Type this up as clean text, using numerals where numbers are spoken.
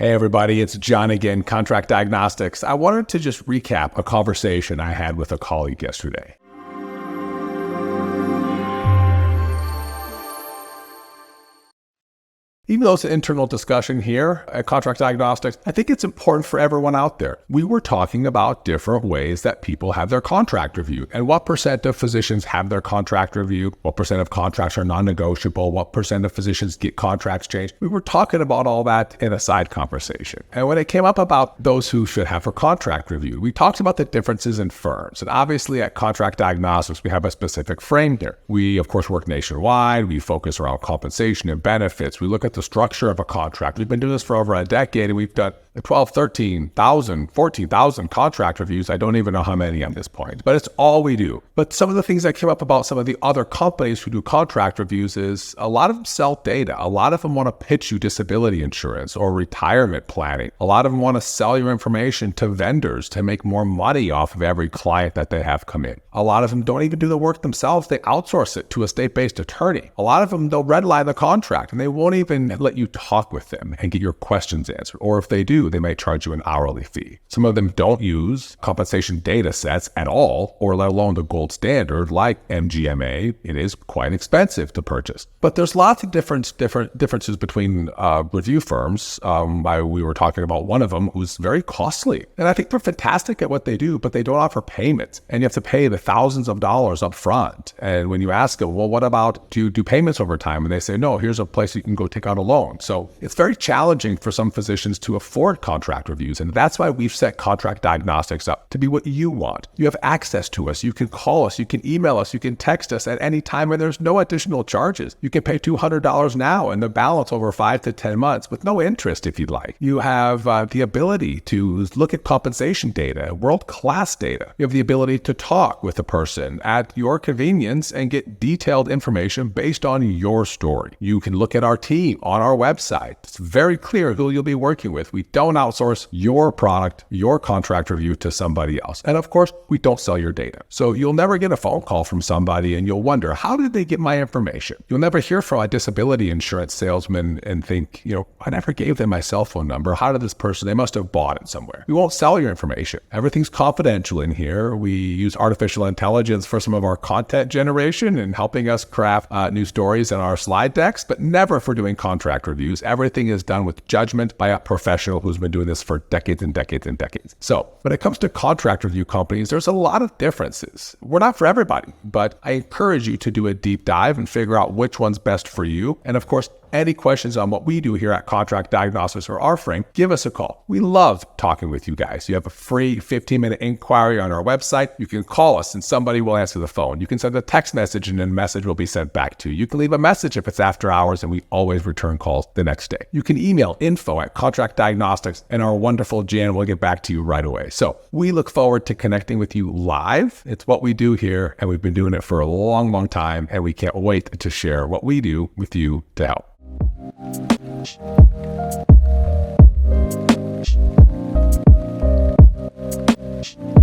Hey everybody, it's John again, Contract Diagnostics. I wanted to just recap a conversation I had with a colleague yesterday. Even though it's an internal discussion here at Contract Diagnostics, I think it's important for everyone out there. We were talking about different ways that people have their contract reviewed and what percent of physicians have their contract reviewed, what percent of contracts are non-negotiable, what percent of physicians get contracts changed. We were talking about all that in a side conversation. And when it came up about those who should have their contract reviewed, we talked about the differences in firms. And obviously at Contract Diagnostics, we have a specific frame there. We, of course, work nationwide. We focus around compensation and benefits. We look at the structure of a contract. We've been doing this for over a decade, and we've done 12, 13,000, 14,000 contract reviews. I don't even know how many at this point, but it's all we do. But some of the things that came up about some of the other companies who do contract reviews is a lot of them sell data. A lot of them want to pitch you disability insurance or retirement planning. A lot of them want to sell your information to vendors to make more money off of every client that they have come in. A lot of them don't even do the work themselves. They outsource it to a state-based attorney. A lot of them, they'll redline the contract and they won't even let you talk with them and get your questions answered. Or if they do, they might charge you an hourly fee. Some of them don't use compensation data sets at all, or let alone the gold standard like MGMA. It is quite expensive to purchase. But there's lots of differences between review firms. We were talking about one of them who's very costly. And I think they're fantastic at what they do, but they don't offer payments. And you have to pay the thousands of dollars up front. And when you ask them, well, what about, do you do payments over time? And they say, no, here's a place you can go take out a loan. So it's very challenging for some physicians to afford contract reviews. And that's why we've set Contract Diagnostics up to be what you want. You have access to us. You can call us. You can email us. You can text us at any time, and there's no additional charges. You can pay $200 now and the balance over 5 to 10 months with no interest if you'd like. You have the ability to look at compensation data, world-class data. You have the ability to talk with a person at your convenience and get detailed information based on your story. You can look at our team on our website. It's very clear who you'll be working with. We don't outsource your product, your contract review to somebody else. And of course, we don't sell your data. So you'll never get a phone call from somebody and you'll wonder, how did they get my information? You'll never hear from a disability insurance salesman and think, I never gave them my cell phone number. How did this person, they must have bought it somewhere. We won't sell your information. Everything's confidential in here. We use artificial intelligence for some of our content generation and helping us craft new stories in our slide decks, but never for doing contract reviews. Everything is done with judgment by a professional who's been doing this for decades and decades and decades. So when it comes to contract review companies, there's a lot of differences. We're not for everybody, but I encourage you to do a deep dive and figure out which one's best for you. And of course, any questions on what we do here at Contract Diagnostics or our frame, give us a call. We love talking with you guys. You have a free 15-minute inquiry on our website. You can call us and somebody will answer the phone. You can send a text message and a message will be sent back to you. You can leave a message if it's after hours and we always return calls the next day. You can email info@Contract Diagnostics and our wonderful Jan will get back to you right away. So we look forward to connecting with you live. It's what we do here and we've been doing it for a long, long time and we can't wait to share what we do with you to help. Thank you.